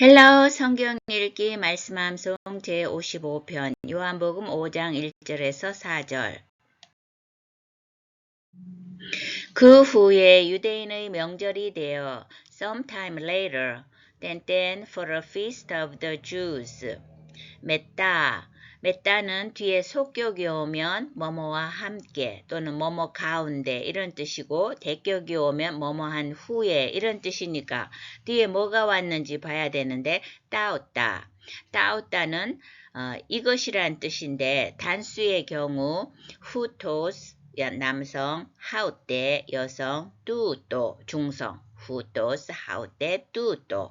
헬로 성경 읽기 말씀 암송 제55편 요한복음 5장 1절에서 4절. 그 후에 유대인의 명절이 되어 sometime later, 땐 for a feast of the Jews. 맺다는 뒤에 속격이 오면 뭐뭐와 함께 또는 뭐뭐 가운데 이런 뜻이고 대격이 오면 뭐뭐한 후에 이런 뜻이니까 뒤에 뭐가 왔는지 봐야 되는데 따오다는 이것이란 뜻인데 단수의 경우 후토스 남성, 하우떼 여성, 뚜또 중성, 후토스 하우떼 뚜또.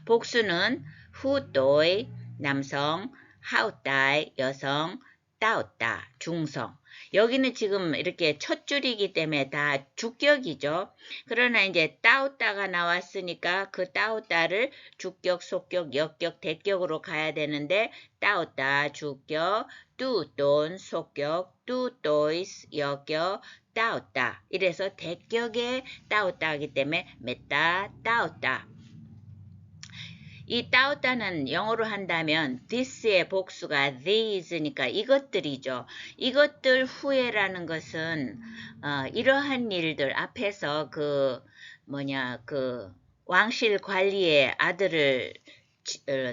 복수는 후또의 남성, 하우따이 여성, 따오따 중성. 여기는 지금 이렇게 첫 줄이기 때문에 다 주격이죠. 그러나 이제 따오따가 나왔으니까 그 따오따를 주격, 속격, 역격, 대격으로 가야 되는데 따오따 주격, 뚜돈 속격, 뚜또이스 역격, 따오따. 이래서 대격의 따오따이기 때문에 맺다, 따오따. 이 따오따는 영어로 한다면 this의 복수가 these니까 이것들이죠. 이것들 후에라는 것은 이러한 일들 앞에서 그 왕실 관리의 아들을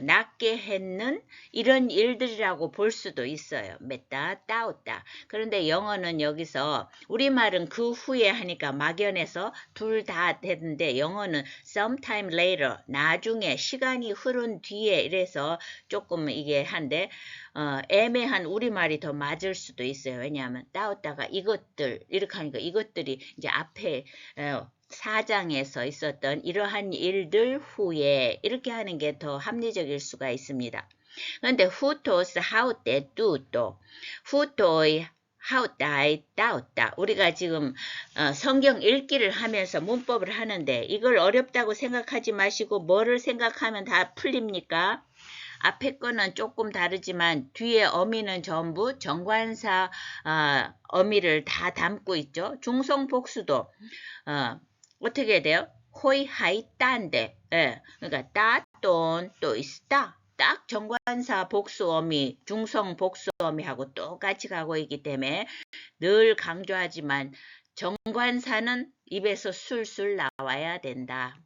낳게 했는 이런 일들이라고 볼 수도 있어요. 맺다, 따오따. 그런데 영어는 여기서 우리말은 그 후에 하니까 막연해서 둘 다 되는데 영어는 sometime later, 나중에 시간이 흐른 뒤에 이래서 조금 이게 한데 애매한 우리말이 더 맞을 수도 있어요. 왜냐하면 따오따가 이것들 이렇게 하니까 이것들이 이제 앞에 4장에서 있었던 이러한 일들 후에 이렇게 하는 게 더 합리적일 수가 있습니다. 그런데 후토스 하우떼 뚜또 후토이 하우따이 따오따 우리가 지금 성경 읽기를 하면서 문법을 하는데 이걸 어렵다고 생각하지 마시고 뭐를 생각하면 다 풀립니까? 앞에 거는 조금 다르지만 뒤에 어미는 전부 정관사 어미를 다 담고 있죠. 중성복수도 어떻게 돼요? 호이 하이 딴데 그러니까 따돈 또 있다. 딱 정관사 복수어미 중성 복수어미하고 똑같이 가고 있기 때문에 늘 강조하지만 정관사는 입에서 술술 나와야 된다.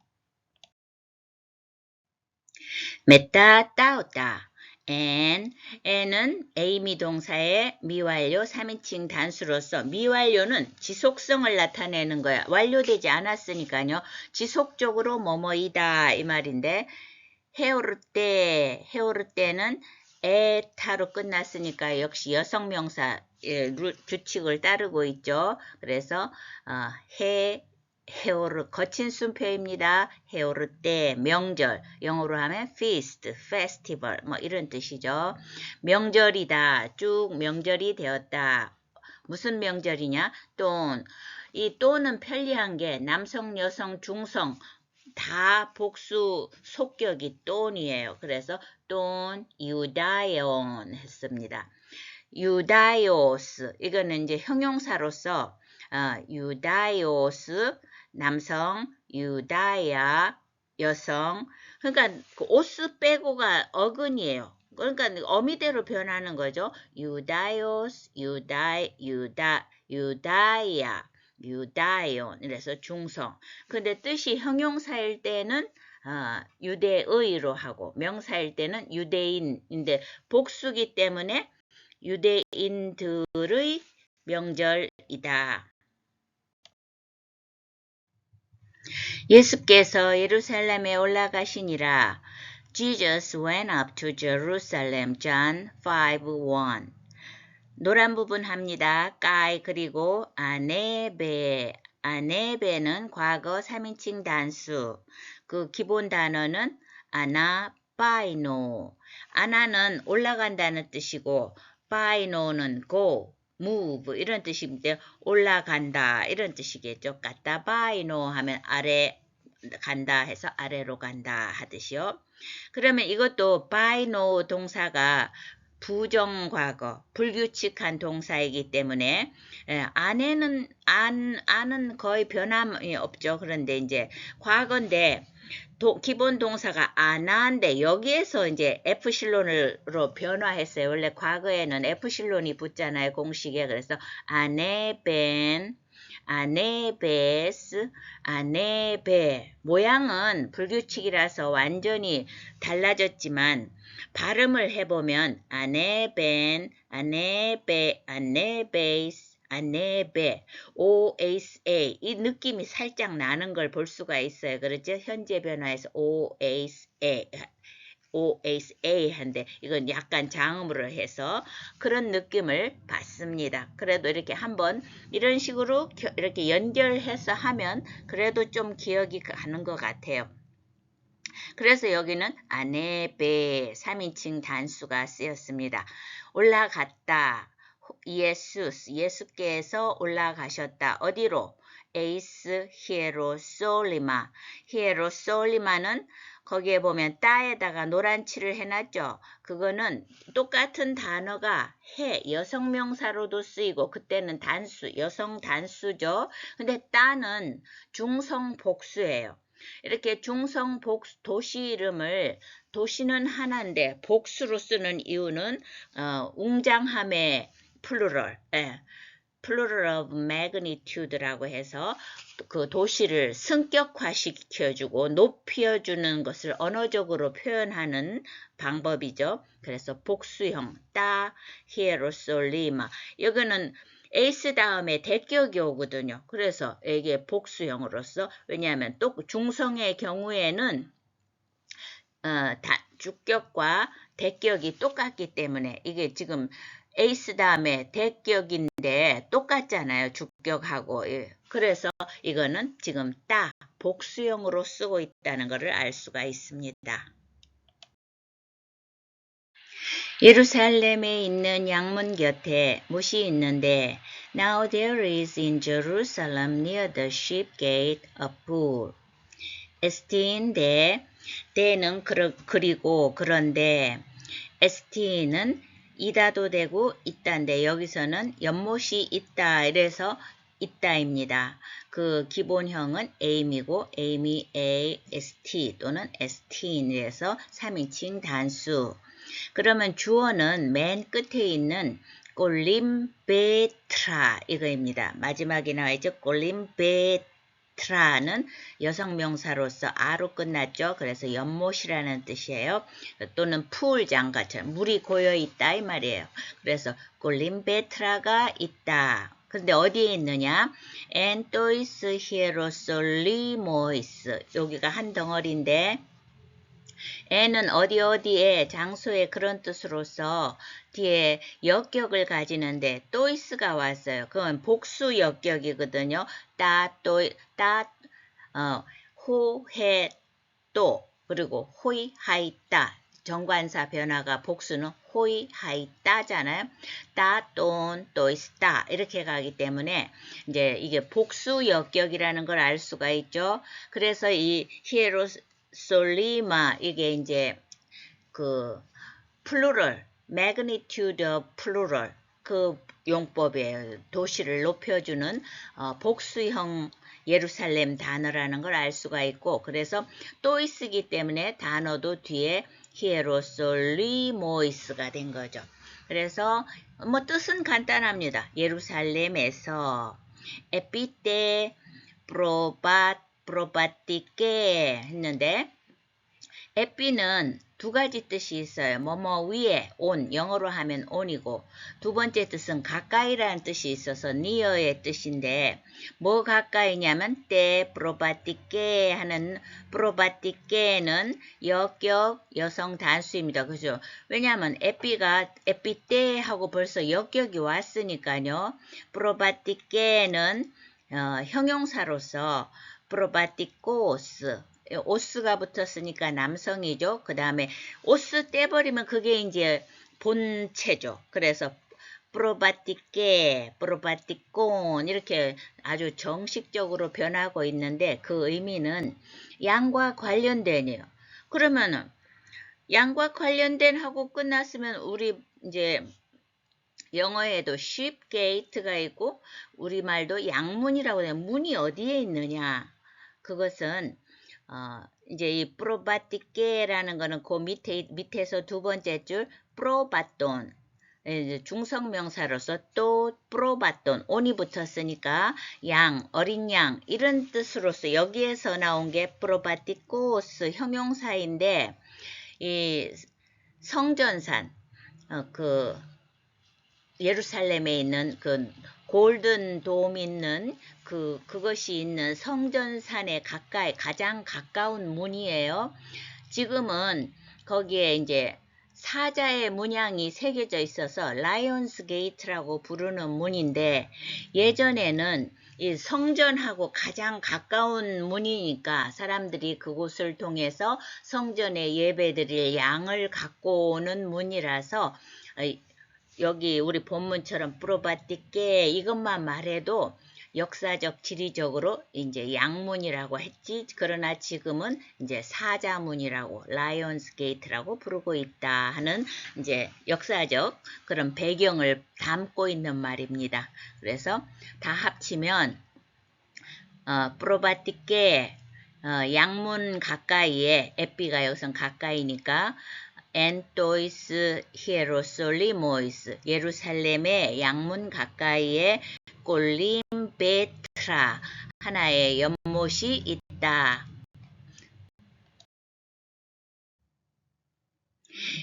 맺다 따오다 n은 A미동사의 미완료 3인칭 단수로서 미완료는 지속성을 나타내는 거야. 완료되지 않았으니까요. 지속적으로 뭐뭐이다 이 말인데 헤오르 때는 에타로 끝났으니까 역시 여성명사 규칙을 따르고 있죠. 그래서 헤오르 거친 순표입니다. 헤오르 때 명절 영어로 하면 feast, festival 뭐 이런 뜻이죠. 명절이다. 쭉 명절이 되었다. 무슨 명절이냐? 이 또는 편리한 게 남성, 여성, 중성 다 복수 속격이 똔이에요. 그래서 똔 유다이온 했습니다. 유다이오스 이거는 이제 형용사로서 유다이오스 남성, 유다야 여성. 그러니까 그 오스 빼고가 어근이에요. 그러니까 어미대로 변하는 거죠. 유다이오스, 유다야, 유다이온. 그래서 중성. 근데 뜻이 형용사일 때는 유대의로 하고 명사일 때는 유대인인데 복수기 때문에 유대인들의 명절이다. 예수께서 예루살렘에 올라가시니라. Jesus went up to Jerusalem. John 5:1. 노란 부분 합니다. 까이 그리고 아네베는 과거 3인칭 단수. 그 기본 단어는 아나바이노. 아나는 올라간다는 뜻이고 바이노는 go, move 이런 뜻인데 올라간다 이런 뜻이겠죠. 까따바이노 하면 아래 간다 해서 아래로 간다 하듯이요. 그러면 이것도 바이노 동사가 부정과거, 불규칙한 동사이기 때문에 안은 거의 변함이 없죠. 그런데 이제 과거인데 기본 동사가 안한데 여기에서 이제 F실론으로 변화했어요. 원래 과거에는 F실론이 붙잖아요. 공식에. 그래서 아네벤, 아네베스, 아네베. 모양은 불규칙이라서 완전히 달라졌지만 발음을 해보면 아네벤, 아네베, 아네베이스, 아네베, OSA 이 느낌이 살짝 나는 걸 볼 수가 있어요. 그렇죠? 현재 변화에서 OSA 한데 이건 약간 장음으로 해서 그런 느낌을 받습니다. 그래도 이렇게 한번 이런 식으로 이렇게 연결해서 하면 그래도 좀 기억이 가는 것 같아요. 그래서 여기는 아네베 3인칭 단수가 쓰였습니다. 올라갔다. 예수께서 올라가셨다. 어디로? 에이스 히에로솔리마. 히에로솔리마는 거기에 보면 따에다가 노란 칠을 해놨죠. 그거는 똑같은 단어가 여성명사로도 쓰이고 그때는 단수, 여성 단수죠. 근데 따는 중성 복수예요. 이렇게 중성 복수, 도시 이름을 도시는 하나인데 복수로 쓰는 이유는 웅장함의 플루럴, plural of magnitude라고 해서 그 도시를 승격화시켜주고 높여주는 것을 언어적으로 표현하는 방법이죠. 그래서 복수형 따 히에로솔리마 여기는 에이스 다음에 대격이 오거든요. 그래서 이게 복수형으로서 왜냐하면 또 중성의 경우에는 주격과 대격이 똑같기 때문에 이게 지금 에이스 다음에 대격인데 똑같잖아요. 주격하고. 그래서 이거는 지금 따 복수형으로 쓰고 있다는 것을 알 수가 있습니다. 예루살렘에 있는 양문 곁에 못이 있는데 Now there is in Jerusalem near the sheep gate a pool. ST인데 대는 그리고 그런데 ST는 이다도 되고 있다인데 여기서는 연못이 있다 이래서 있다입니다. 그 기본형은 aim이고 aim이 AST 또는 ST인에서 3인칭 단수. 그러면 주어는 맨 끝에 있는 꼴림베트라 이거입니다. 마지막에 나와있죠. 꼴림베트라는 여성명사로서 아로 끝났죠. 그래서 연못이라는 뜻이에요. 또는 풀 장가처럼 물이 고여있다 이 말이에요. 그래서 꼴림베트라가 있다. 근데 어디에 있느냐? 엔토이스 히에로솔리모이스 여기가 한 덩어리인데 에는 어디에 장소에 그런 뜻으로서 뒤에 역격을 가지는데 또이스가 왔어요. 그건 복수 역격이거든요. 호해 또 그리고 호이 하이따 정관사 변화가 복수는 호이 하이따잖아요. 따돈 또이스따 이렇게 가기 때문에 이제 이게 복수 역격이라는 걸 알 수가 있죠. 그래서 이 히에로솔리마 이게 이제 그 플루럴 magnitude of plural 그 용법이에요. 도시를 높여주는 복수형 예루살렘 단어라는 걸 알 수가 있고 그래서 또이스기 때문에 단어도 뒤에 히에로솔리모이스가 된 거죠. 그래서 뭐 뜻은 간단합니다. 예루살렘에서 에피테 프로바티케 했는데 에피는 두 가지 뜻이 있어요. 뭐뭐 위에 온 영어로 하면 온이고 두 번째 뜻은 가까이라는 뜻이 있어서 near의 뜻인데 뭐 가까이냐면 때 프로바티케 하는 프로바티케는 역격 여성 단수입니다. 그죠? 왜냐하면 에피때 하고 벌써 역격이 왔으니까요. 프로바티케는 형용사로서 프로바티코스 오스가 붙었으니까 남성이죠. 그 다음에 오스 떼버리면 그게 이제 본체죠. 그래서 프로바티케, 프로바티콘 이렇게 아주 정식적으로 변하고 있는데 그 의미는 양과 관련된이에요. 그러면은 양과 관련된 하고 끝났으면 우리 이제 영어에도 sheep gate가 있고 우리말도 양문이라고 해요. 문이 어디에 있느냐? 그것은 이제 이 프로바티케라는 거는 그 밑에서 두 번째 줄 프로바톤 중성명사로서 또 프로바톤 온이 붙었으니까 양, 어린 양 이런 뜻으로서 여기에서 나온 게 프로바티코스 형용사인데 이 성전산 그 예루살렘에 있는 그 골든 돔 있는 그것이 있는 성전산에 가장 가까운 문이에요. 지금은 거기에 이제 사자의 문양이 새겨져 있어서 라이온스 게이트라고 부르는 문인데 예전에는 이 성전하고 가장 가까운 문이니까 사람들이 그곳을 통해서 성전에 예배드릴 양을 갖고 오는 문이라서 여기 우리 본문처럼 프로바티께 이것만 말해도 역사적 지리적으로 이제 양문이라고 했지. 그러나 지금은 이제 사자문이라고 라이온스 게이트라고 부르고 있다 하는 이제 역사적 그런 배경을 담고 있는 말입니다. 그래서 다 합치면 프로바티께 양문 가까이에 에피가 여기선 가까이니까 엔토이스 히에로솔리모이스 예루살렘의 양문 가까이에 꼴림베트라 하나의 연못이 있다.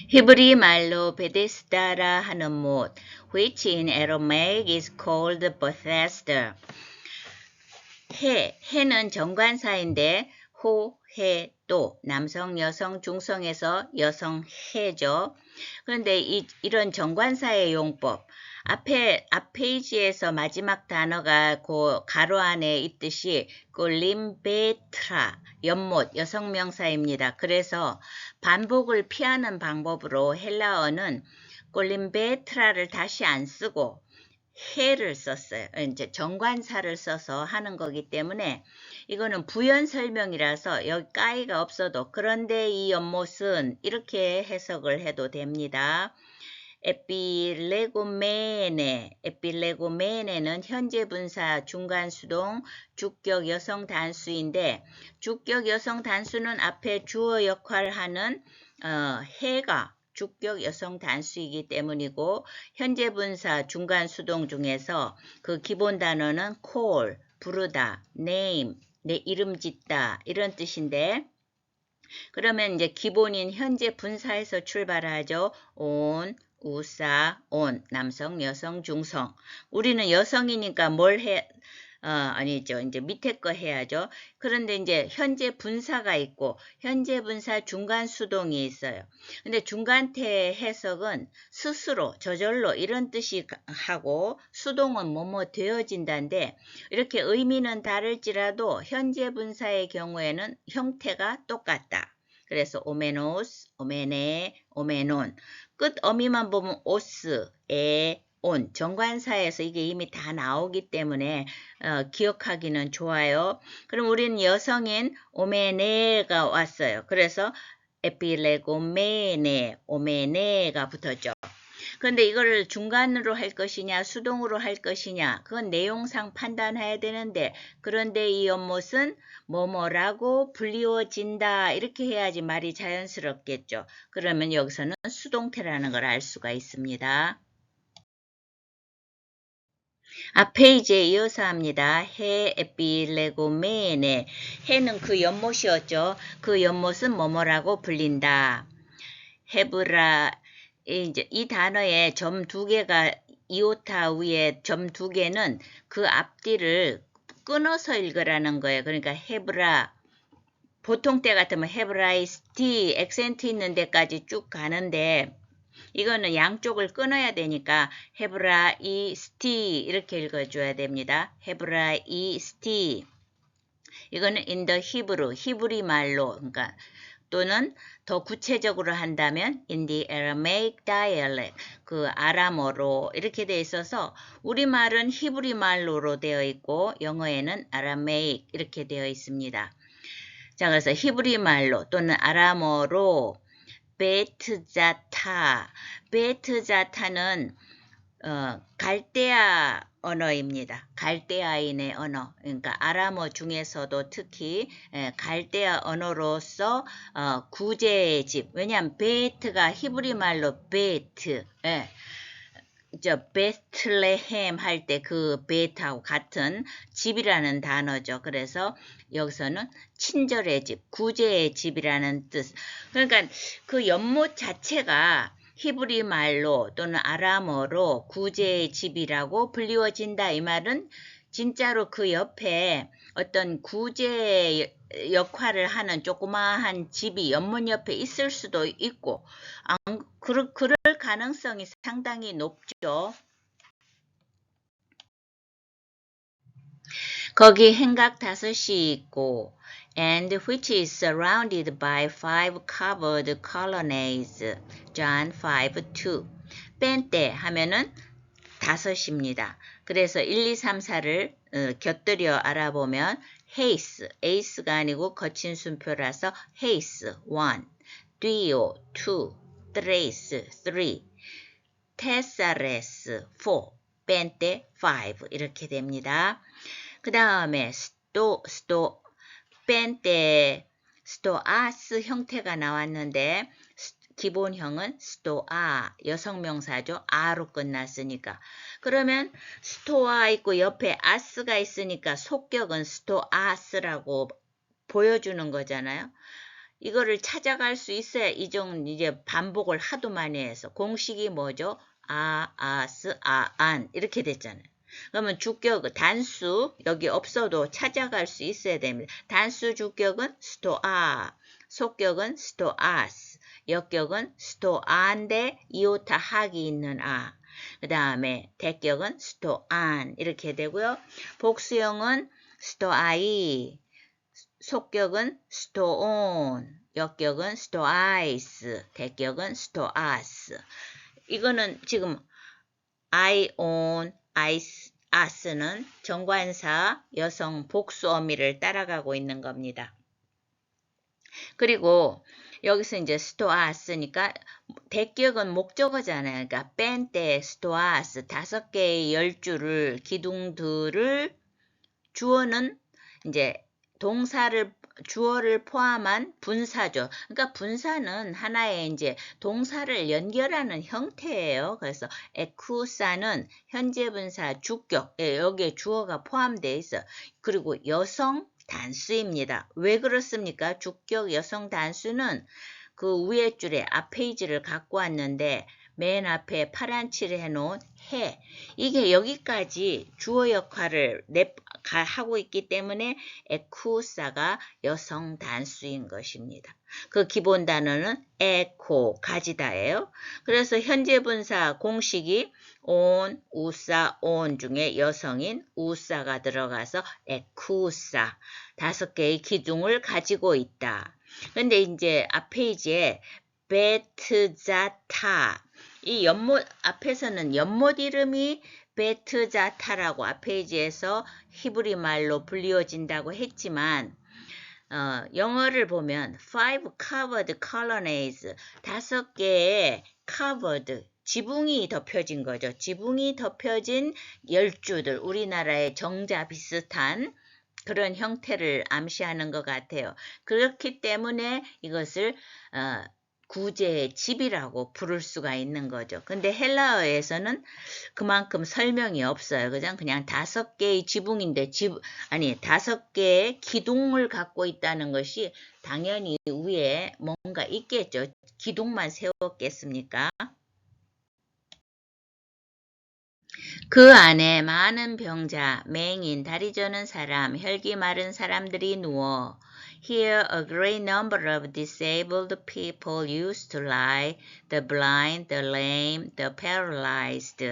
히브리 말로 베데스다라 하는 못, which in Aramaic is called Bethesda. 해는 정관사인데 호, 해, 또 남성, 여성, 중성에서 여성 해죠. 그런데 이런 정관사의 용법 앞 페이지에서 마지막 단어가 그 가로 안에 있듯이 꼴림베트라 연못 여성명사입니다. 그래서 반복을 피하는 방법으로 헬라어는 꼴림베트라를 다시 안 쓰고 해를 썼어요. 이제 정관사를 써서 하는 거기 때문에 이거는 부연 설명이라서 여기 까이가 없어도 그런데 이 연못은 이렇게 해석을 해도 됩니다. 에필레고메네는 현재 분사 중간 수동 주격 여성 단수인데 주격 여성 단수는 앞에 주어 역할을 하는 해가 주격 여성 단수이기 때문이고 현재 분사 중간 수동 중에서 그 기본 단어는 call, 부르다, name, 내 이름 짓다 이런 뜻인데 그러면 이제 기본인 현재 분사에서 출발하죠. on, 우사, on, 남성, 여성, 중성. 우리는 여성이니까 뭘 해? 아니죠. 이제 밑에 거 해야죠. 그런데 이제 현재 분사가 있고 현재 분사 중간 수동이 있어요. 근데 중간태 해석은 스스로 저절로 이런 뜻이 하고 수동은 뭐뭐 되어진다는데 이렇게 의미는 다를지라도 현재 분사의 경우에는 형태가 똑같다. 그래서 오메노스, 오메네, 오메논 끝 어미만 보면 오스, 에, 온 정관사에서 이게 이미 다 나오기 때문에 기억하기는 좋아요. 그럼 우리는 여성인 오메네가 왔어요. 그래서 에필레고메네, 오메네가 붙었죠. 그런데 이거를 중간으로 할 것이냐 수동으로 할 것이냐 그건 내용상 판단해야 되는데 그런데 이 연못은 뭐뭐라고 불리워진다 이렇게 해야지 말이 자연스럽겠죠. 그러면 여기서는 수동태라는 걸 알 수가 있습니다. 앞 페이지에 이어서 합니다. 해, 에필레고메네. 해는 그 연못이었죠. 그 연못은 뭐뭐라고 불린다. 헤브라, 이제 이 단어에 점 2개가 이오타 위에 점 2개는 그 앞뒤를 끊어서 읽으라는 거예요. 그러니까 헤브라. 보통 때 같으면 헤브라이스티, 액센트 있는 데까지 쭉 가는데 이거는 양쪽을 끊어야 되니까 헤브라이스티 이렇게 읽어줘야 됩니다. 헤브라이스티 이거는 in the Hebrew, 히브리 말로 그러니까 또는 더 구체적으로 한다면 in the Aramaic dialect 그 아람어로 이렇게 되어 있어서 우리말은 히브리 말로로 되어 있고 영어에는 아라메익 이렇게 되어 있습니다. 자 그래서 히브리 말로 또는 아람어로 베트자타. 베트자타는 갈대아 언어입니다. 갈대아인의 언어. 그러니까 아람어 중에서도 특히 갈대아 언어로서 구제의 집. 왜냐하면 베트가 히브리 말로 베트. 베틀레헴 할 때 그 베트하고 같은 집이라는 단어죠. 그래서 여기서는 친절의 집, 구제의 집이라는 뜻. 그러니까 그 연못 자체가 히브리 말로 또는 아람어로 구제의 집이라고 불리워진다. 이 말은 진짜로 그 옆에 어떤 구제 역할을 하는 조그마한 집이 연못 옆에 있을 수도 있고 그럴 가능성이 상당히 높죠. 거기 행각 5이 있고 and which is surrounded by 5 covered colonnades. John 5:2. 뺀때 하면은 5입니다. 그래서 1, 2, 3, 4를 곁들여 알아보면 헤이스, 에이스가 아니고 거친 순표라서 헤이스 1, 듀오 2, 트레이스 3, 테사레스 4, 뺀때 5 이렇게 됩니다. 그 다음에 뺀때 스토아스 형태가 나왔는데 기본형은 스토아, 여성명사죠. 아로 끝났으니까. 그러면 스토아 있고 옆에 아스가 있으니까 속격은 스토아스라고 보여주는 거잖아요. 이거를 찾아갈 수 있어야 이제 반복을 하도 많이 해서 공식이 뭐죠? 아스, 안 이렇게 됐잖아요. 그러면 주격, 단수 여기 없어도 찾아갈 수 있어야 됩니다. 단수 주격은 스토아, 속격은 스토아스, 역격은 스토아인데 이오타 학이 있는 아. 그 다음에 대격은 스토안 이렇게 되고요. 복수형은 스토아이, 속격은 스토온, 역격은 스토아이스, 대격은 스토아스. 이거는 지금 I own, 아스는 정관사 여성 복수 어미를 따라가고 있는 겁니다. 그리고 여기서 이제 스토아스니까 대격은 목적어잖아요. 그러니까 뺀때 스토아스 5개의 열주를 기둥들을 주어는 이제 주어를 포함한 분사죠. 그러니까 분사는 하나의 이제 동사를 연결하는 형태예요. 그래서 에쿠사는 현재 분사 주격, 여기에 주어가 포함되어 있어. 그리고 여성 단수입니다. 왜 그렇습니까? 주격 여성 단수는 그 위에 줄에 앞페이지를 갖고 왔는데 맨 앞에 파란 칠을 해놓은 해. 이게 여기까지 주어 역할을 하고 있기 때문에 에쿠사가 여성 단수인 것입니다. 그 기본 단어는 에코, 가지다예요. 그래서 현재 분사 공식이 온, 우사, 온 중에 여성인 우사가 들어가서 에쿠사. 5개의 기둥을 가지고 있다. 근데 이제 앞페이지에 베트자타 이 연못 앞에서는 연못 이름이 베트자타라고 앞페이지에서 히브리 말로 불리워진다고 했지만 영어를 보면 5 covered colonnades 5개의 covered 지붕이 덮여진 거죠. 지붕이 덮여진 열주들 우리나라의 정자 비슷한 그런 형태를 암시하는 것 같아요. 그렇기 때문에 이것을 구제의 집이라고 부를 수가 있는 거죠. 근데 헬라어에서는 그만큼 설명이 없어요. 그냥 5개의 지붕인데 5개의 기둥을 갖고 있다는 것이 당연히 위에 뭔가 있겠죠. 기둥만 세웠겠습니까? 그 안에 많은 병자, 맹인, 다리 저는 사람, 혈기 마른 사람들이 누워 Here a great number of disabled people used to lie, the blind, the lame, the paralyzed,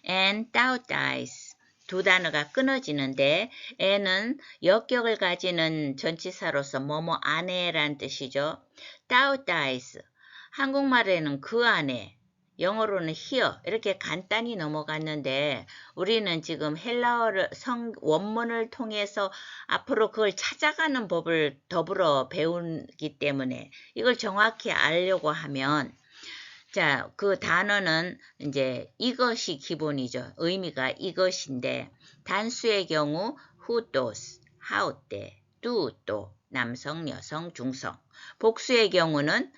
and Thaudice. 2 단어가 끊어지는데 에는 역격을 가지는 전치사로서 뭐뭐 안에란 뜻이죠. Thaudice. 한국말에는 그 안에 영어로는 here 이렇게 간단히 넘어갔는데 우리는 지금 헬라어 원문을 통해서 앞으로 그걸 찾아가는 법을 더불어 배우기 때문에 이걸 정확히 알려고 하면 자, 그 단어는 이제 이것이 기본이죠. 의미가 이것인데 단수의 경우 who does, how 때, do 또 남성, 여성, 중성. 복수의 경우는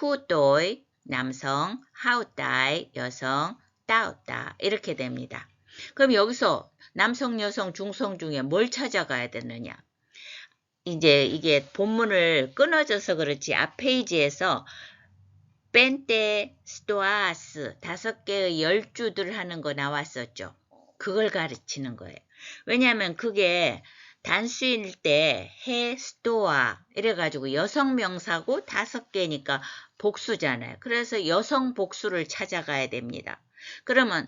who doi 남성, how die 여성, dao da 이렇게 됩니다. 그럼 여기서 남성, 여성, 중성 중에 뭘 찾아가야 되느냐? 이제 이게 본문을 끊어져서 그렇지 앞 페이지에서 펜테 스토아스 5개의 열주들 하는 거 나왔었죠. 그걸 가르치는 거예요. 왜냐하면 그게 단수일 때 해, 스토아 이래가지고 여성 명사고 5개니까 복수잖아요. 그래서 여성 복수를 찾아가야 됩니다. 그러면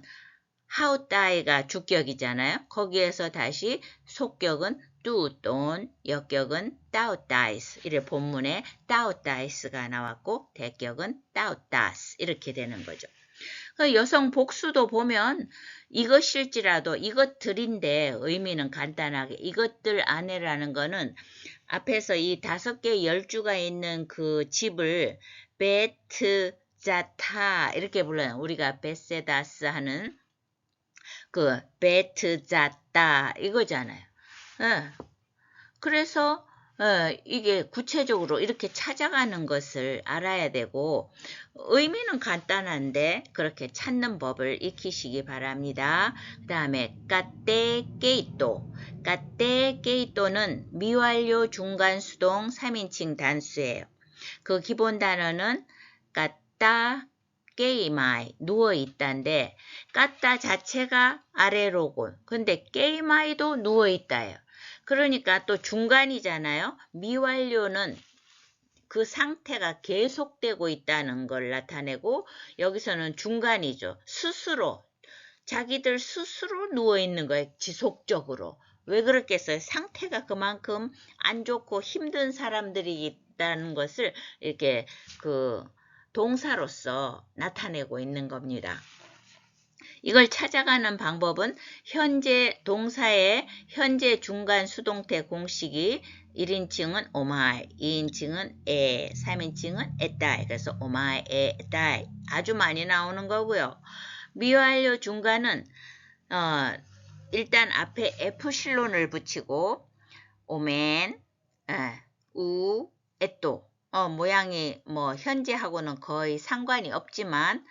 how die가 주격이잖아요. 거기에서 다시 속격은 do, don, 역격은 dao dies. 이래 본문에 dao dies가 나왔고 대격은 dao das 이렇게 되는 거죠. 여성 복수도 보면 이것일지라도 이것들인데 의미는 간단하게 이것들 안에라는 거는 앞에서 이 5개 열주가 있는 그 집을 베트 자타 이렇게 불러요. 우리가 베세다스 하는 그 베트 자타 이거잖아요. 그래서 이게 구체적으로 이렇게 찾아가는 것을 알아야 되고 의미는 간단한데 그렇게 찾는 법을 익히시기 바랍니다. 그 다음에 까떼게이또 까떼게이또는 미완료 중간수동 3인칭 단수예요. 그 기본 단어는 까따 게이마이 누워있다인데 까따 자체가 아래로고 근데 게이마이도 누워있다예요. 그러니까 또 중간이잖아요. 미완료는 그 상태가 계속되고 있다는 걸 나타내고 여기서는 중간이죠. 스스로 자기들 스스로 누워있는 거예요. 지속적으로. 왜 그렇겠어요? 상태가 그만큼 안 좋고 힘든 사람들이 있다는 것을 이렇게 그 동사로서 나타내고 있는 겁니다. 이걸 찾아가는 방법은 현재 동사의 현재 중간 수동태 공식이 1인칭은 오마이, 2인칭은 에, 3인칭은 에따이. 그래서 오마이, 에, 에따이 아주 많이 나오는 거고요. 미완료 중간은 일단 앞에 F실론을 붙이고 오멘, 우, 에또 모양이 뭐 현재하고는 거의 상관이 없지만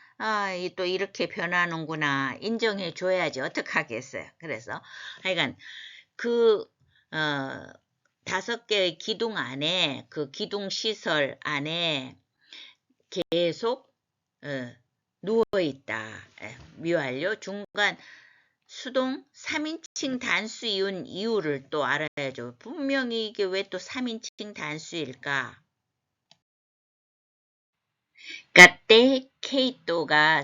또 이렇게 변하는구나 인정해 줘야지 어떡하겠어요. 그래서 하여간 그 5개의 기둥 안에 그 기둥 시설 안에 계속 누워있다. 미완료 중간 수동 3인칭 단수이운 이유를 또 알아야죠. 분명히 이게 왜 또 3인칭 단수일까? 까떼 케이또가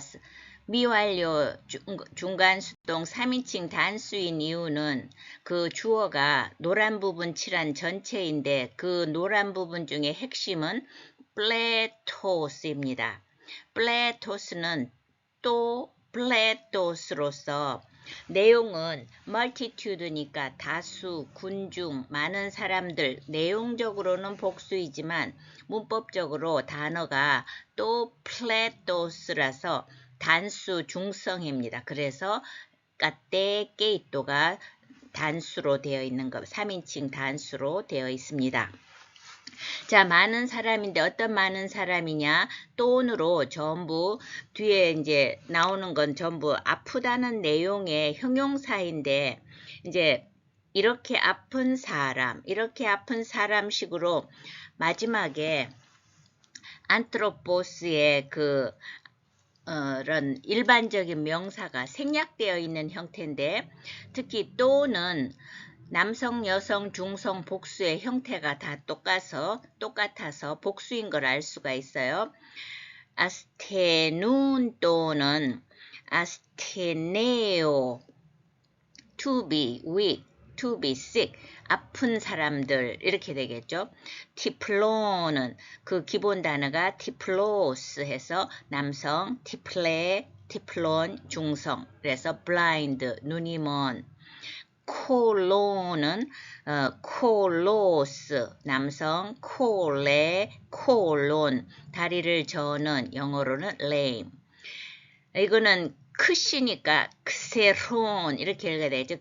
미완료 중간 수동 3인칭 단수인 이유는 그 주어가 노란 부분 칠한 전체인데 그 노란 부분 중에 핵심은 플레토스입니다. 플레토스는 또 플레토스로서 내용은 multitude니까 다수, 군중, 많은 사람들, 내용적으로는 복수이지만 문법적으로 단어가 또 플레토스라서 단수 중성입니다. 그래서 까떼게이또가 단수로 되어 있는 것, 3인칭 단수로 되어 있습니다. 자, 많은 사람인데 어떤 많은 사람이냐? 또온으로 전부 뒤에 이제 나오는 건 전부 아프다는 내용의 형용사인데 이제 이렇게 아픈 사람식으로 마지막에 안트로포스의 그런 일반적인 명사가 생략되어 있는 형태인데 특히 또는 남성, 여성, 중성, 복수의 형태가 다 똑같아서 복수인 걸 알 수가 있어요. 아스테눈 또는 아스테네오, to be, with, to be sick, 아픈 사람들 이렇게 되겠죠. 티플론은 그 기본 단어가 티플로스 해서 남성, 티플레, 티플론 중성, 그래서 blind, 눈이 먼. 콜론은 콜로스, 남성, 콜레, 콜론, 다리를 저는 영어로는 lame. 이거는 크시니까 크세론 이렇게 읽어야 되죠.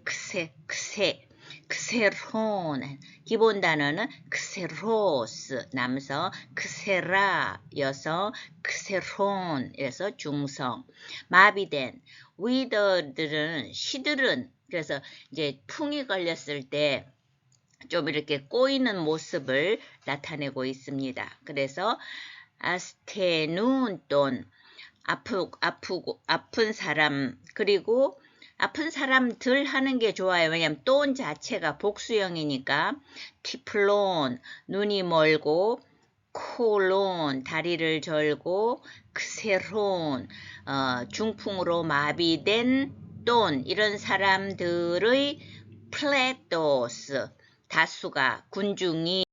크세론. 기본 단어는 크세로스 남성, 크세라 여성, 크세론 에서 중성. 마비된 위더들은 시들은 그래서 이제 풍이 걸렸을 때 좀 이렇게 꼬이는 모습을 나타내고 있습니다. 그래서 아스테눈돈 아픈 사람, 그리고 아픈 사람들 하는 게 좋아요. 왜냐면 돈 자체가 복수형이니까. 티플론, 눈이 멀고, 콜론, 다리를 절고, 크세론, 중풍으로 마비된 돈, 이런 사람들의 플레토스, 다수가, 군중이,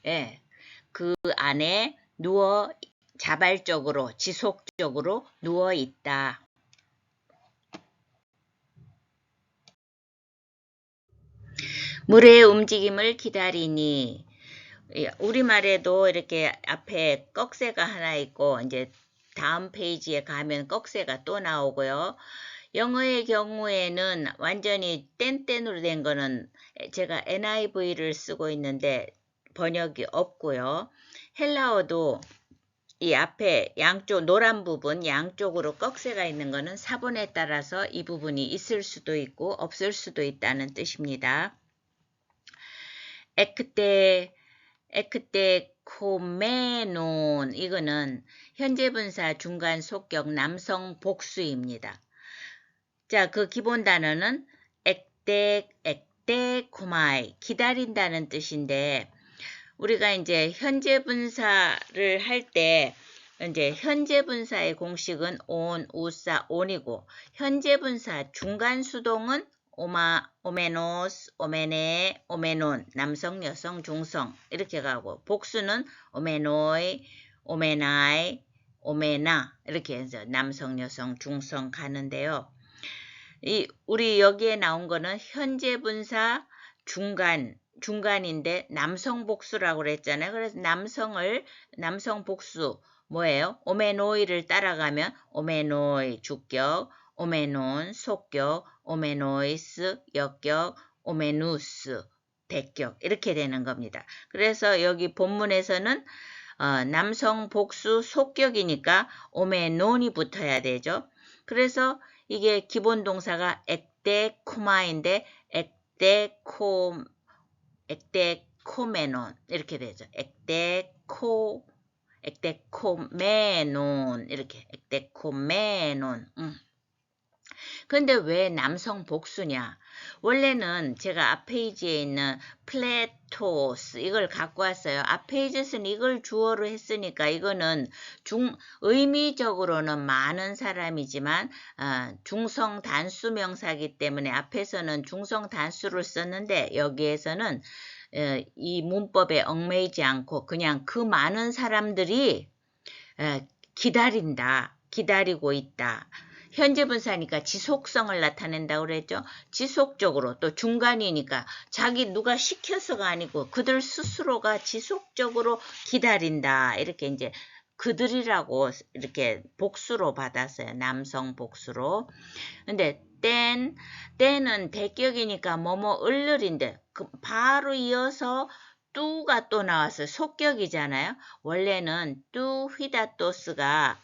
예, 그 안에 누워 자발적으로 지속적으로 누워 있다. 물의 움직임을 기다리니 우리말에도 이렇게 앞에 꺽쇠가 하나 있고 이제 다음 페이지에 가면 꺽쇠가 또 나오고요. 영어의 경우에는 완전히 땡땡으로 된 거는 제가 NIV를 쓰고 있는데 번역이 없고요. 헬라어도 이 앞에 양쪽 노란 부분 양쪽으로 꺽쇠가 있는 거는 사본에 따라서 이 부분이 있을 수도 있고 없을 수도 있다는 뜻입니다. 에크테코메논 이거는 현재 분사 중간 속격 남성 복수입니다. 자, 그 기본 단어는 ektekoma이 기다린다는 뜻인데 우리가 이제 현재 분사를 할 때 이제 현재 분사의 공식은 on, 우사, on이고 현재 분사 중간 수동은 오메노스, 오메네, 오메논, 남성, 여성, 중성 이렇게 가고 복수는 오메노이, 오메나이, 오메나 이렇게 해서 남성, 여성, 중성 가는데요. 우리 여기에 나온 거는 현재 분사 중간인데 남성 복수라고 그랬잖아요. 그래서 남성 복수 뭐예요? 오메노이를 따라가면 오메노이 주격, 오메논 속격, 오메노이스 역격, 오메누스 대격 이렇게 되는 겁니다. 그래서 여기 본문에서는 남성 복수 속격이니까 오메논이 붙어야 되죠. 그래서 이게 기본 동사가 ektekoma인데 ektekomenon 이렇게 되죠. ektekomenon 이렇게 ektekomenon. 근데 왜 남성 복수냐? 원래는 제가 앞 페이지에 있는 플레토스 이걸 갖고 왔어요. 앞 페이지에서는 이걸 주어로 했으니까 이거는 의미적으로는 많은 사람이지만 중성 단수 명사이기 때문에 앞에서는 중성 단수를 썼는데 여기에서는 이 문법에 얽매이지 않고 그냥 그 많은 사람들이 기다리고 있다. 현재 분사니까 지속성을 나타낸다고 그랬죠. 지속적으로 또 중간이니까 누가 시켜서가 아니고 그들 스스로가 지속적으로 기다린다. 이렇게 이제 그들이라고 이렇게 복수로 받았어요. 남성 복수로. 근데 때는 대격이니까 을를인데 바로 이어서 뚜가 또 나왔어요. 속격이잖아요. 원래는 뚜 휘다토스가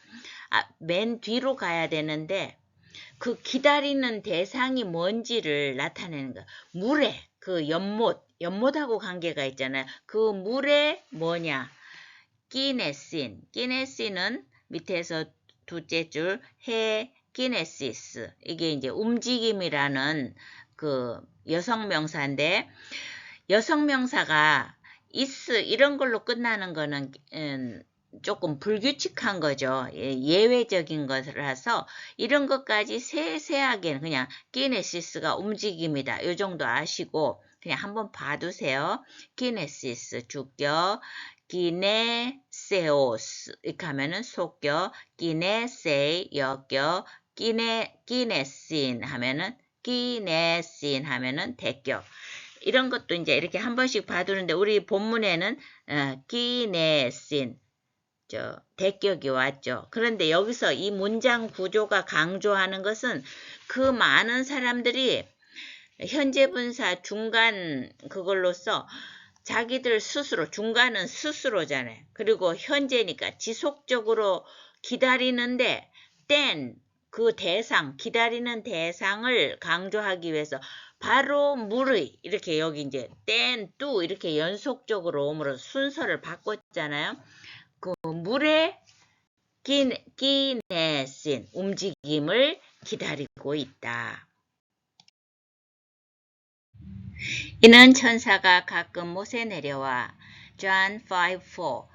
맨 뒤로 가야 되는데 그 기다리는 대상이 뭔지를 나타내는 거야. 물에 그 연못하고 관계가 있잖아요. 그 물에 뭐냐? 끼네신은 밑에서 두째 줄 끼네시스 이게 이제 움직임이라는 그 여성 명사인데 여성 명사가 이런 걸로 끝나는 거는 조금 불규칙한 거죠. 예외적인 것이라서 이런 것까지 세세하게 그냥 키네시스가 움직임이다. 요 정도 아시고 그냥 한번 봐두세요. 키네시스 주격, 키네세오스 이렇게 하면은 속격, 키네세이 역격, 키네신 하면은 대격. 이런 것도 이제 이렇게 한 번씩 봐두는데 우리 본문에는 키네신 대격이 왔죠. 그런데 여기서 이 문장 구조가 강조하는 것은 그 많은 사람들이 현재 분사 중간 그걸로써 자기들 스스로, 중간은 스스로잖아요. 그리고 현재니까 지속적으로 기다리는데 그 대상, 기다리는 대상을 강조하기 위해서 바로 물의 이렇게 여기 이제 또 이렇게 연속적으로 오므로 순서를 바꿨잖아요. 그 물의 기네신 움직임을 기다리고 있다. 이는 천사가 가끔 못에 내려와 John 5:4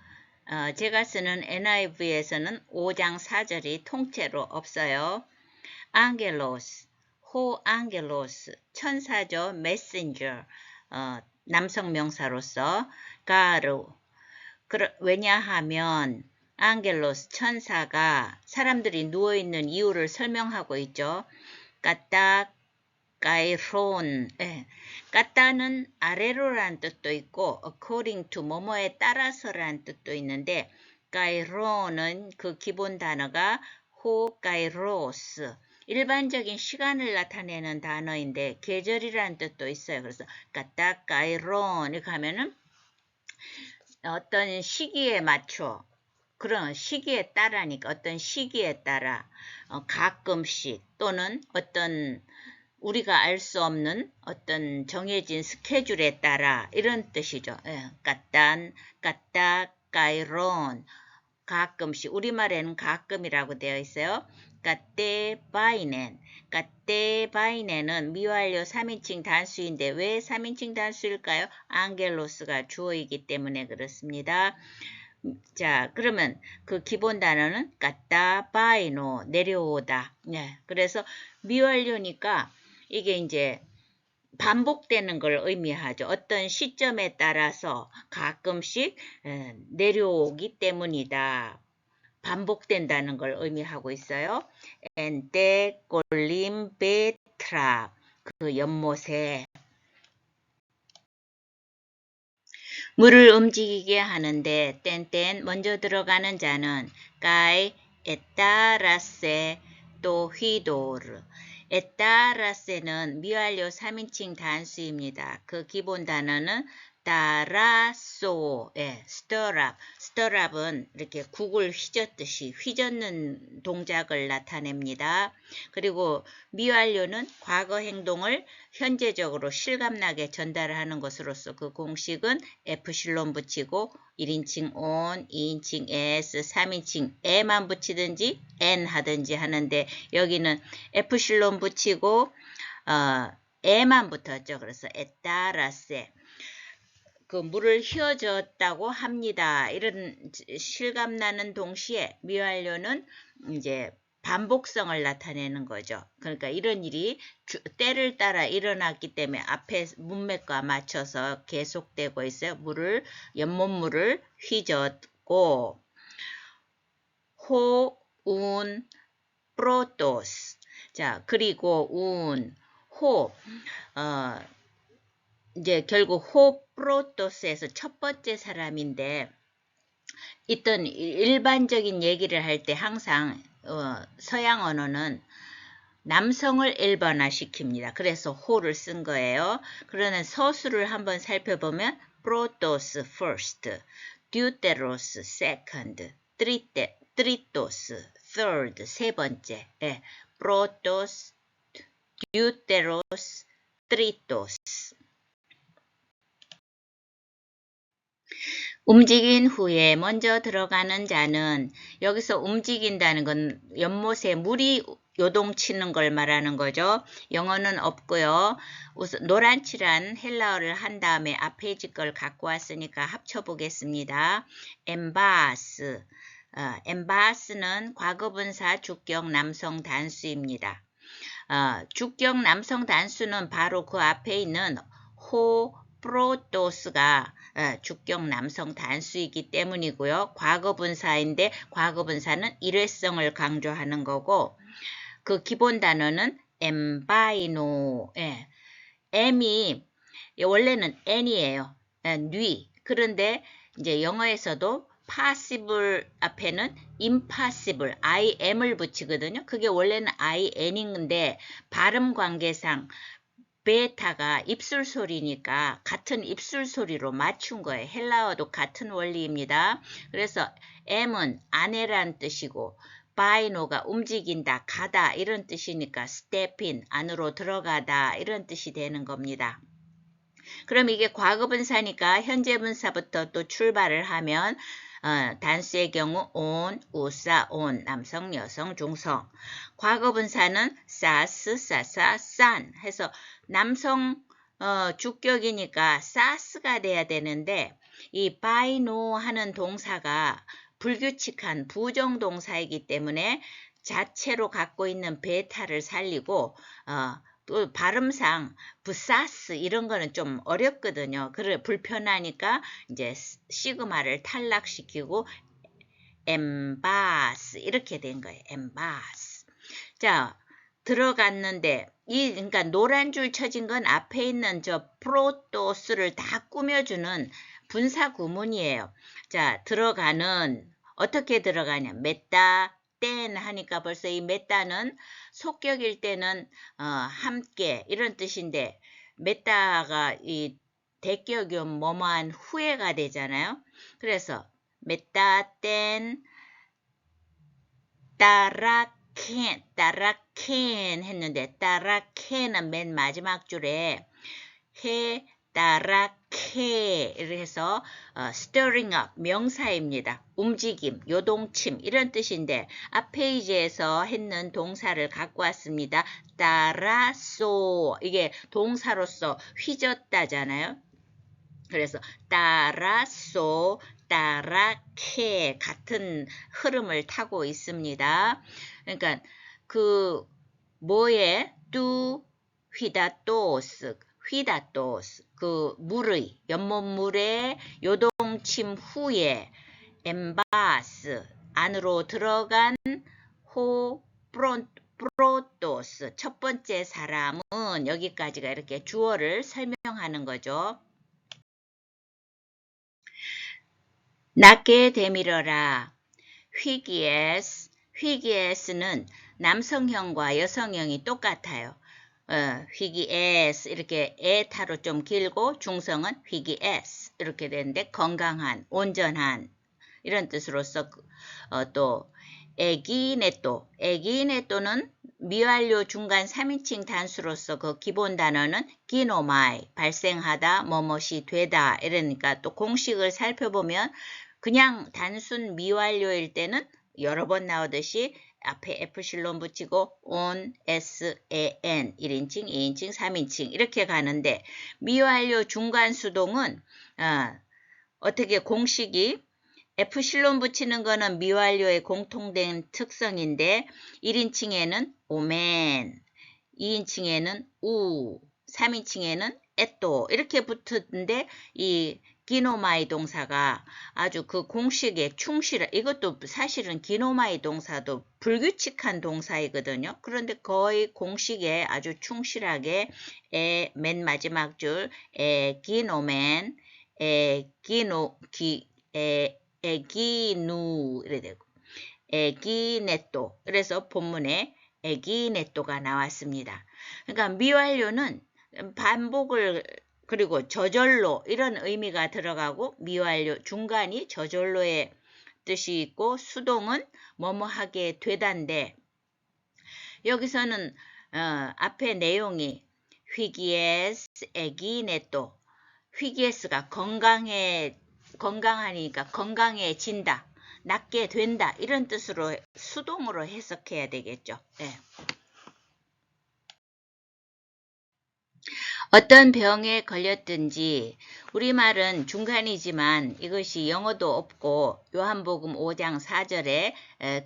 제가 쓰는 NIV에서는 5장 4절이 통째로 없어요. 안겔로스, 호안겔로스, 천사죠. 메신저, 남성 명사로서 가르. 왜냐하면 안겔로스, 천사가 사람들이 누워있는 이유를 설명하고 있죠. 까딱, 가이론, 까따는 아래로라는 뜻도 있고 according to 뭐뭐에 따라서라는 뜻도 있는데 가이론은 그 기본 단어가 호가이로스 일반적인 시간을 나타내는 단어인데 계절이라는 뜻도 있어요. 그래서 까딱 가이론 이렇게 하면은 어떤 시기에 맞춰 그런 시기에 따라니까 어떤 시기에 따라 가끔씩 또는 어떤 우리가 알 수 없는 어떤 정해진 스케줄에 따라 이런 뜻이죠. 까딱, 가이론 가끔씩 우리말에는 가끔이라고 되어 있어요. 까떼바이넨은 미완료 3인칭 단수인데 왜 3인칭 단수일까요? 안겔로스가 주어이기 때문에 그렇습니다. 자, 그러면 그 기본 단어는 까따바이노 내려오다. 그래서 미완료니까 이게 이제 반복되는 걸 의미하죠. 어떤 시점에 따라서 가끔씩 내려오기 때문이다. 반복된다는 걸 의미하고 있어요. 엔테 꼴림 베트라 그 연못에 물을 움직이게 하는데 땐 먼저 들어가는 자는 까이 에따라세 또 휘도르 에따라세는 미완료 3인칭 단수입니다. 그 기본 단어는 따라소, 스터랍은 이렇게 국을 휘젓듯이 휘젓는 동작을 나타냅니다. 그리고 미완료는 과거 행동을 현재적으로 실감나게 전달하는 것으로서 그 공식은 F실론 붙이고 1인칭 on, 2인칭 s, 3인칭 e만 붙이든지 n 하든지 하는데 여기는 F실론 붙이고 e만 붙었죠. 그래서 에따라세 그 물을 휘어졌다고 합니다. 이런 실감나는 동시에 미완료는 이제 반복성을 나타내는 거죠. 그러니까 이런 일이 때를 따라 일어났기 때문에 앞에 문맥과 맞춰서 계속되고 있어요. 연못물을 휘젓고 호, 운, 프로토스. 자, 그리고 운, 호, 이제 결국 호프로토스에서 첫 번째 사람인데 있던 일반적인 얘기를 할 때 항상 서양 언어는 남성을 1번화 시킵니다. 그래서 호를 쓴 거예요. 그러는 서술을 한번 살펴보면 프로토스 first, 듀테로스 second, 트리토스 third 세 번째, 프로토스, 듀테로스, 트리토스 움직인 후에 먼저 들어가는 자는 여기서 움직인다는 건 연못에 물이 요동치는 걸 말하는 거죠. 영어는 없고요. 우선 노란 칠한 헬라어를 한 다음에 앞에 걸 갖고 왔으니까 합쳐보겠습니다. 엠바스. 엠바스는 과거분사 주격 남성 단수입니다. 주격 남성 단수는 바로 그 앞에 있는 프로토스가 주격 남성 단수이기 때문이고요. 과거분사인데 과거분사는 일회성을 강조하는 거고 그 기본 단어는 엠바이노. M이 원래는 N이에요. 뉘. 그런데 이제 영어에서도 possible 앞에는 impossible, im을 붙이거든요. 그게 원래는 in인데 발음 관계상 베타가 입술 소리니까 같은 입술 소리로 맞춘 거예요. 헬라어도 같은 원리입니다. 그래서 M은 아내란 뜻이고 바이노가 움직인다, 가다 이런 뜻이니까 step in, 안으로 들어가다 이런 뜻이 되는 겁니다. 그럼 이게 과거분사니까 현재분사부터 또 출발을 하면 단수의 경우 on, 우사, on, 남성, 여성, 중성. 과거분사는 사스, 사사, 산 해서 남성 주격이니까 사스가 돼야 되는데 이 바이노 하는 동사가 불규칙한 부정동사이기 때문에 자체로 갖고 있는 베타를 살리고 또 발음상 부사스 이런 거는 좀 어렵거든요. 그래 불편하니까 이제 시그마를 탈락시키고 엠바스 이렇게 된 거예요. 엠바스. 자, 들어갔는데 그러니까 노란 줄 쳐진 건 앞에 있는 저 프로토스를 다 꾸며주는 분사 구문이에요. 자, 들어가는 어떻게 들어가냐? 메따 땐 하니까 벌써 이 메따는 속격일 때는 함께 이런 뜻인데 메따가 이 대격이면 뭐뭐한 후에가 되잖아요. 그래서 메따 땐 따라캔 했는데 따라캔은 맨 마지막 줄에 해 따라케 이렇게 해서 stirring up 명사입니다. 움직임, 요동침 이런 뜻인데 앞 페이지에서 했는 동사를 갖고 왔습니다. 따라쏘 이게 동사로서 휘젓다잖아요. 그래서 따라쏘, 따라케 같은 흐름을 타고 있습니다. 그러니까 그 뭐에 뚜 휘다또스 그 물의 연못물의 요동침 후에 엠바스 안으로 들어간 프로토스 첫 번째 사람은 여기까지가 이렇게 주어를 설명하는 거죠. 낮게 되밀어라. 휘기에스는 남성형과 여성형이 똑같아요. 휘기에스 이렇게 에타로 좀 길고 중성은 휘기에스 이렇게 되는데 건강한, 온전한 이런 뜻으로서 또 에기네토는 미완료 중간 3인칭 단수로서 그 기본 단어는 기노마이 발생하다, 뭐뭇이 되다 이러니까 또 공식을 살펴보면 그냥 단순 미완료일 때는 여러 번 나오듯이 앞에 F실론 붙이고 on, S, A, N 1인칭, 2인칭, 3인칭 이렇게 가는데 미완료 중간 수동은 어떻게 공식이 F실론 붙이는 거는 미완료의 공통된 특성인데 1인칭에는 오멘, 2인칭에는 우, 3인칭에는 에또 이렇게 붙는데 이 기노마이 동사가 아주 그 공식에 이것도 사실은 기노마이 동사도 불규칙한 동사이거든요. 그런데 거의 공식에 아주 충실하게 맨 마지막 줄 기노멘, 에기누 이래 되고 에기네토 그래서 본문에 에기네토가 나왔습니다. 그러니까 미완료는 반복을 그리고 저절로 이런 의미가 들어가고 미완료 중간이 저절로의 뜻이 있고 수동은 뭐뭐하게 되단데 여기서는 앞에 내용이 휘기에스 에기네토 휘기에스가 건강하니까 건강해진다. 낫게 된다 이런 뜻으로 수동으로 해석해야 되겠죠. 네. 어떤 병에 걸렸든지 우리말은 중간이지만 이것이 영어도 없고 요한복음 5장 4절의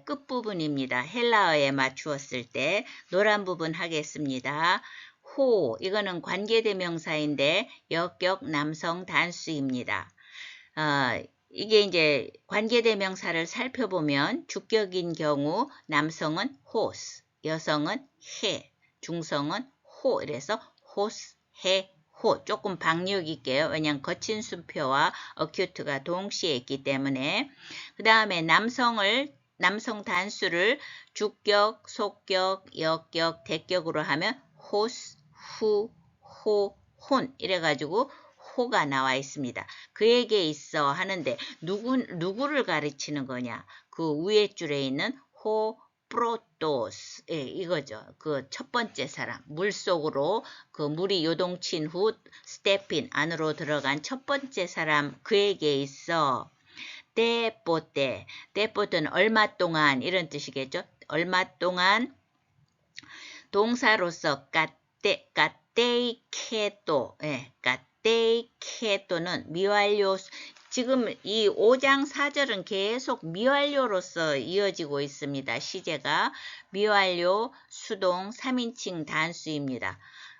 끝부분입니다. 헬라어에 맞추었을 때 노란 부분 하겠습니다. 호 이거는 관계대명사인데 역격 남성 단수입니다. 이게 이제 관계대명사를 살펴보면 주격인 경우 남성은 호스, 여성은 해, 중성은 호 이래서 호스, 해, 호 조금 박력 있게요. 왜냐하면 거친 순표와 어큐트가 동시에 있기 때문에 그 다음에 남성 단수를 주격, 속격, 역격, 대격으로 하면 호스, 후, 호, 혼 이래가지고 호가 나와 있습니다. 그에게 있어 하는데 누구를 가르치는 거냐? 그 위에 줄에 있는 호 프로토스 이거죠. 그 첫 번째 사람 물속으로 그 물이 요동친 후 스테핀 안으로 들어간 첫 번째 사람 그에게 있어 때뽀때는 얼마 동안 이런 뜻이겠죠. 얼마 동안 동사로서 까테이케토 까테이케토는 미완료 지금 이 5장 4절은 계속 미완료로서 이어지고 있습니다. 시제가 미완료 수동 3인칭 단수입니다.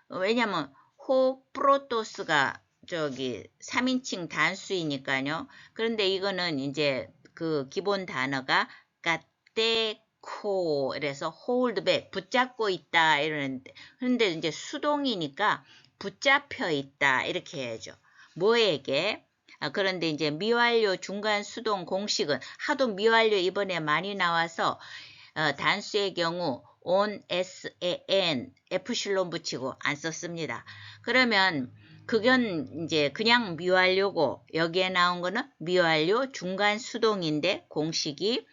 왜냐하면 호프로토스가 저기 3인칭 단수이니까요. 그런데 이거는 이제 그 기본 단어가 까테코 그래서 hold back 붙잡고 있다 이러는데 그런데 이제 수동이니까 붙잡혀 있다 이렇게 해야죠. 뭐에게? 그런데 이제 미완료 중간 수동 공식은 하도 미완료 이번에 많이 나와서 단수의 경우 on, san, f실론 붙이고 안 썼습니다. 그러면 그건 이제 그냥 미완료고 여기에 나온 거는 미완료 중간 수동인데 공식이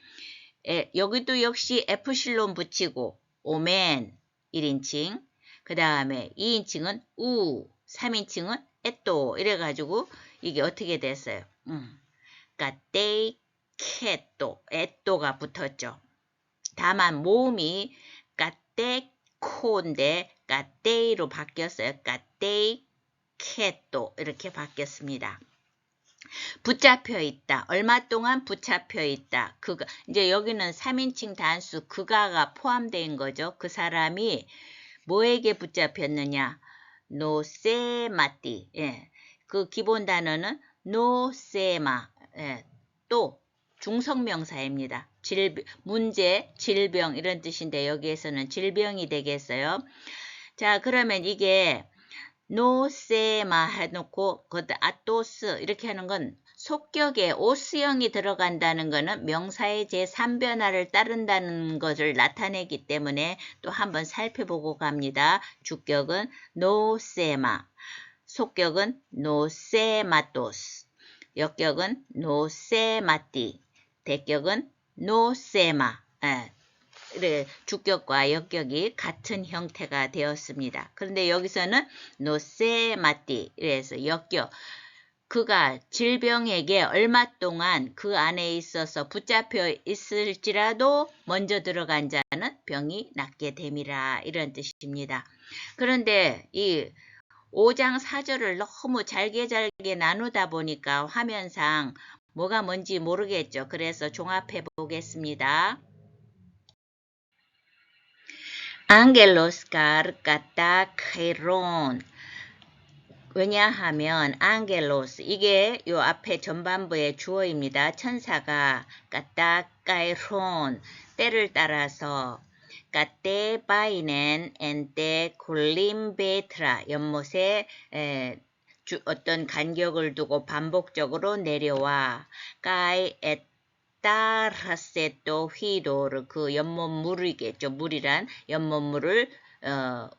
여기도 역시 f실론 붙이고 오멘 1인칭 그 다음에 2인칭은 우 3인칭은 에또 이래가지고 이게 어떻게 됐어요? 까테이케또 에또가 붙었죠. 다만 모음이 까테코인데 까테이로 바뀌었어요. 까테이케또 이렇게 바뀌었습니다. 붙잡혀 있다. 얼마 동안 붙잡혀 있다. 그가 이제 여기는 3인칭 단수 그가가 포함된 거죠. 그 사람이 뭐에게 붙잡혔느냐? 노세마띠. 그 기본 단어는 노세마. 또 중성명사입니다. 문제, 질병 이런 뜻인데 여기에서는 질병이 되겠어요. 자, 그러면 이게 노세마 해놓고 그것도 아토스 이렇게 하는 건 속격에 오스형이 들어간다는 것은 명사의 제3변화를 따른다는 것을 나타내기 때문에 또 한번 살펴보고 갑니다. 주격은 노세마, 속격은 노세마토스, 역격은 노세마띠, 대격은 노세마. 주격과 역격이 같은 형태가 되었습니다. 그런데 여기서는 노세마띠 그래서 역격 그가 질병에게 얼마 동안 그 안에 있어서 붙잡혀 있을지라도 먼저 들어간 자는 병이 낫게 됨이라 이런 뜻입니다. 그런데 이 5장 4절을 너무 잘게 나누다 보니까 화면상 뭐가 뭔지 모르겠죠. 그래서 종합해 보겠습니다. 앙겔로스 카르카타 카이론 왜냐하면 앙겔로스 이게 요 앞에 전반부의 주어입니다. 천사가 까타카이론 때를 따라서 까테바이넨 엔테 콜림베트라 연못에 어떤 간격을 두고 반복적으로 내려와 까이 에따라세토 휘도르 그 연못물이겠죠. 물이란 연못물을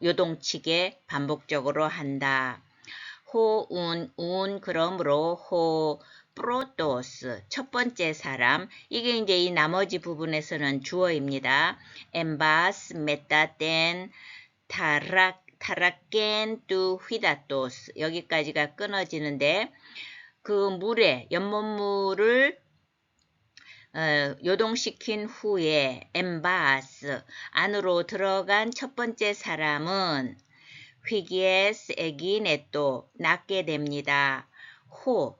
요동치게 반복적으로 한다. 운 그러므로 프로토스 첫 번째 사람 이게 이제 이 나머지 부분에서는 주어입니다. 엠바스 메타텐 타라켄 뚜 휘다토스 여기까지가 끊어지는데 그 물에 연못물을 요동시킨 후에 엠바스 안으로 들어간 첫 번째 사람은 휘기에스 에기네또 낫게 됩니다.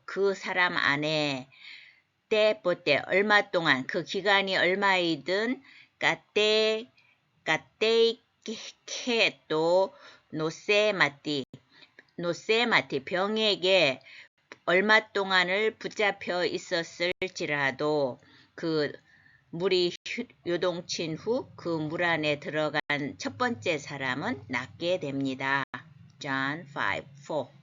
그 사람 안에 때뽀때 얼마 동안 그 기간이 얼마이든 까테이케또 노세마티 병에게 얼마 동안을 붙잡혀 있었을지라도 그 물이 요동친 후 그 물 안에 들어간 첫 번째 사람은 낫게 됩니다. John 5:4